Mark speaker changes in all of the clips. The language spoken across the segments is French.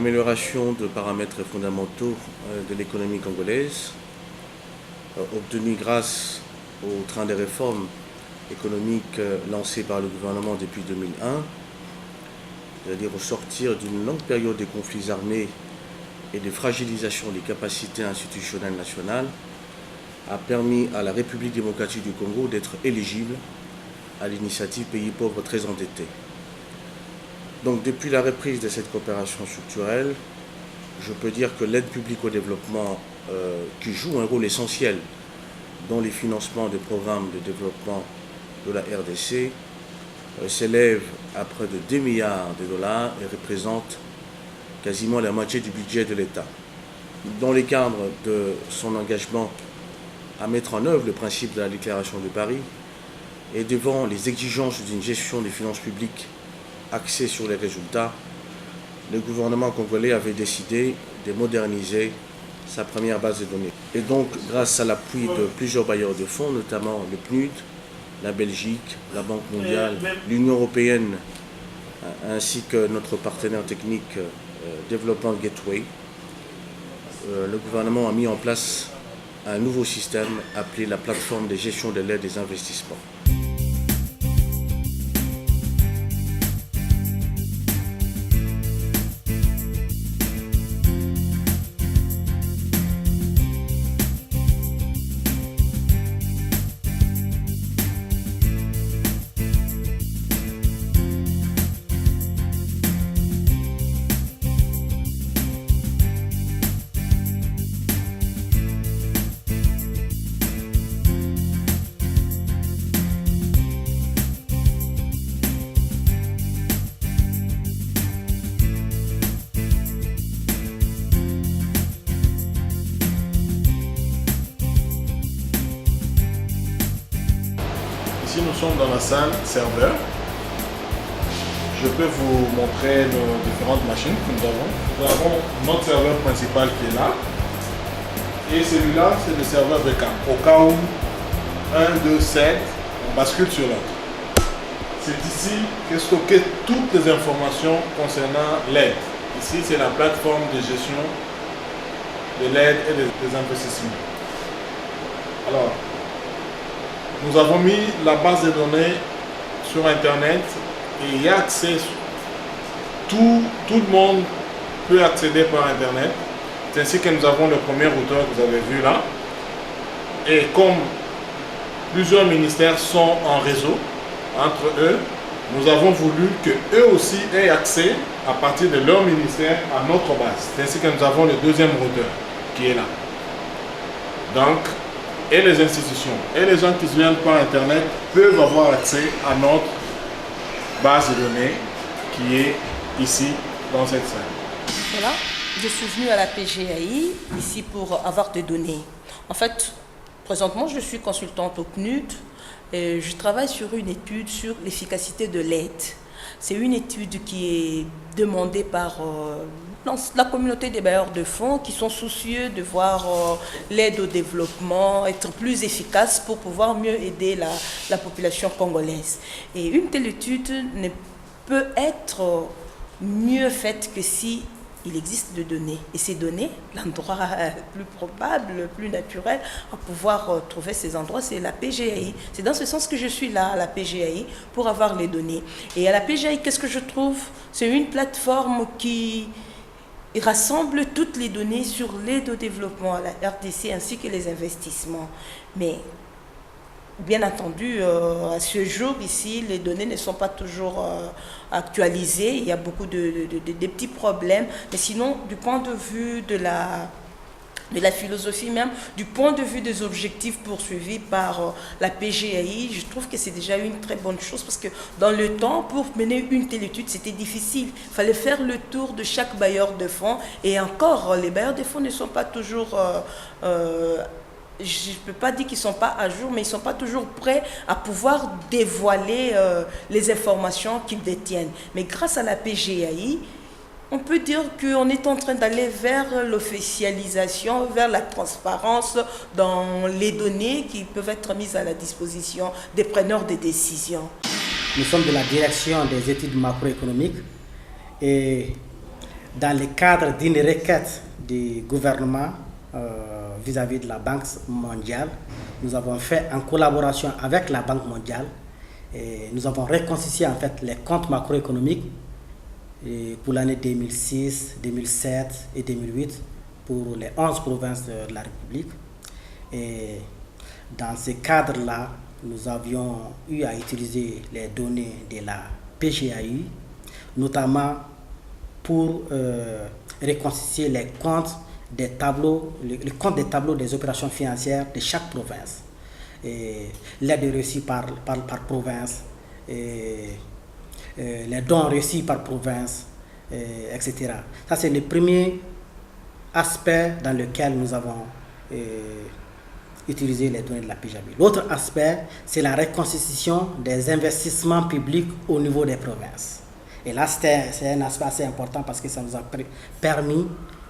Speaker 1: l'amélioration de paramètres fondamentaux de l'économie congolaise, obtenue grâce au train des réformes économiques lancé par le gouvernement depuis 2001, c'est-à-dire au sortir d'une longue période de conflits armés et de fragilisation des capacités institutionnelles nationales, a permis à la République démocratique du Congo d'être éligible à l'initiative Pays pauvres très endettés. Donc depuis la reprise de cette coopération structurelle, je peux dire que l'aide publique au développement, qui joue un rôle essentiel dans les financements des programmes de développement de la RDC, s'élève à près de 2 milliards de dollars et représente quasiment la moitié du budget de l'État. Dans le cadre de son engagement à mettre en œuvre le principe de la déclaration de Paris et devant les exigences d'une gestion des finances publiques axée sur les résultats, le gouvernement congolais avait décidé de moderniser sa première base de données. Et donc, grâce à l'appui de plusieurs bailleurs de fonds, notamment le PNUD, la Belgique, la Banque mondiale, l'Union européenne, ainsi que notre partenaire technique Development Gateway, le gouvernement a mis en place un nouveau système appelé la plateforme de gestion de l'aide des investissements.
Speaker 2: Ici, nous sommes dans la salle serveur. Je peux vous montrer nos différentes machines que nous avons. Nous avons notre serveur principal qui est là. Et celui-là, c'est le serveur backup. Au cas où 1, 2, 7, on bascule sur l'autre. C'est ici qu'est stocké toutes les informations concernant l'aide. Ici, c'est la plateforme de gestion de l'aide et des investissements. Alors, nous avons mis la base de données sur Internet et il y a accès. Tout le monde peut accéder par Internet. C'est ainsi que nous avons le premier routeur que vous avez vu là. Et comme plusieurs ministères sont en réseau entre eux, nous avons voulu qu'eux aussi aient accès à partir de leur ministère à notre base. C'est ainsi que nous avons le deuxième routeur qui est là. Donc, et les institutions et les gens qui viennent par Internet peuvent avoir accès à notre base de données qui est ici dans cette salle.
Speaker 3: Voilà, je suis venue à la PGAI ici pour avoir des données. En fait, présentement, je suis consultante au PNUD et je travaille sur une étude sur l'efficacité de l'aide. C'est une étude qui est demandée par la communauté des bailleurs de fonds qui sont soucieux de voir l'aide au développement être plus efficace pour pouvoir mieux aider la population congolaise. Et une telle étude ne peut être mieux faite que si il existe de données. Et ces données, l'endroit plus probable, le plus naturel à pouvoir trouver ces endroits, c'est la PGAI. C'est dans ce sens que je suis là, à la PGAI, pour avoir les données. Et à la PGAI, qu'est-ce que je trouve? C'est une plateforme qui rassemble toutes les données sur l'aide au développement à la RDC ainsi que les investissements. Mais bien entendu, à ce jour ici, les données ne sont pas toujours actualisées. Il y a beaucoup de petits problèmes. Mais sinon, du point de vue de la philosophie même, du point de vue des objectifs poursuivis par la PGAI, je trouve que c'est déjà une très bonne chose parce que dans le temps, pour mener une telle étude, c'était difficile. Il fallait faire le tour de chaque bailleur de fonds et encore, les bailleurs de fonds ne sont pas toujours... je ne peux pas dire qu'ils ne sont pas à jour, mais ils ne sont pas toujours prêts à pouvoir dévoiler les informations qu'ils détiennent. Mais grâce à la PGAI, on peut dire qu'on est en train d'aller vers l'officialisation, vers la transparence dans les données qui peuvent être mises à la disposition des preneurs de décisions.
Speaker 4: Nous sommes de la direction des études macroéconomiques et dans le cadre d'une requête du gouvernement vis-à-vis de la Banque mondiale, nous avons fait en collaboration avec la Banque mondiale, et nous avons reconstitué en fait les comptes macroéconomiques pour l'année 2006, 2007 et 2008 pour les 11 provinces de la République. Et dans ce cadre-là, nous avions eu à utiliser les données de la PGAI, notamment pour reconstituer les comptes des tableaux, le compte des tableaux des opérations financières de chaque province. L'aide reçue par province, les dons reçus par province, etc. Ça, c'est le premier aspect dans lequel nous avons utilisé les données de la PGAI. L'autre aspect, c'est la reconstitution des investissements publics au niveau des provinces. Et là, c'est un aspect assez important parce que ça nous a permis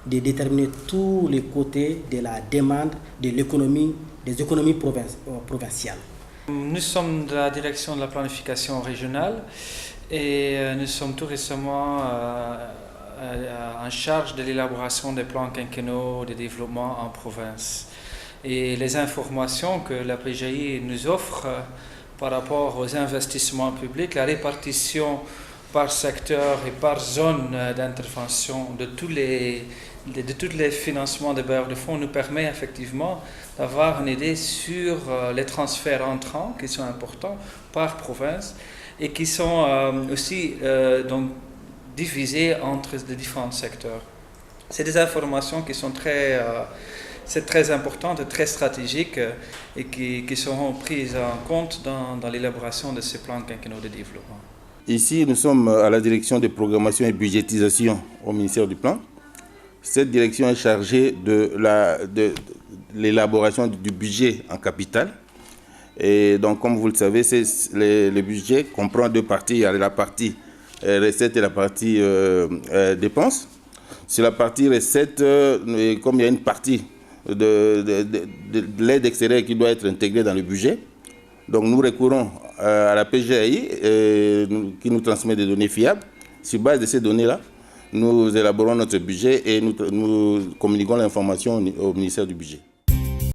Speaker 4: de déterminer tous les côtés de la demande de l'économie, des économies provinciales.
Speaker 5: Nous sommes de la direction de la planification régionale et nous sommes tout récemment en charge de l'élaboration des plans quinquennaux de développement en province. Et les informations que la PGAI nous offre par rapport aux investissements publics, la répartition par secteur et par zone d'intervention de tous les financements de bailleurs de fonds nous permet effectivement d'avoir une idée sur les transferts entrants qui sont importants par province et qui sont aussi donc divisés entre les différents secteurs. C'est des informations qui sont très importantes et très stratégiques et qui seront prises en compte dans l'élaboration de ces plans quinquennaux de développement.
Speaker 6: Ici, nous sommes à la direction de programmation et budgétisation au ministère du Plan. Cette direction est chargée de l'élaboration du budget en capital. Et donc, comme vous le savez, le budget comprend deux parties. Il y a la partie recettes et la partie dépenses. Sur la partie recettes, comme il y a une partie de l'aide extérieure qui doit être intégrée dans le budget, donc nous recourons à la PGAI qui nous transmet des données fiables. Sur base de ces données-là, nous élaborons notre budget et nous communiquons l'information au ministère du Budget.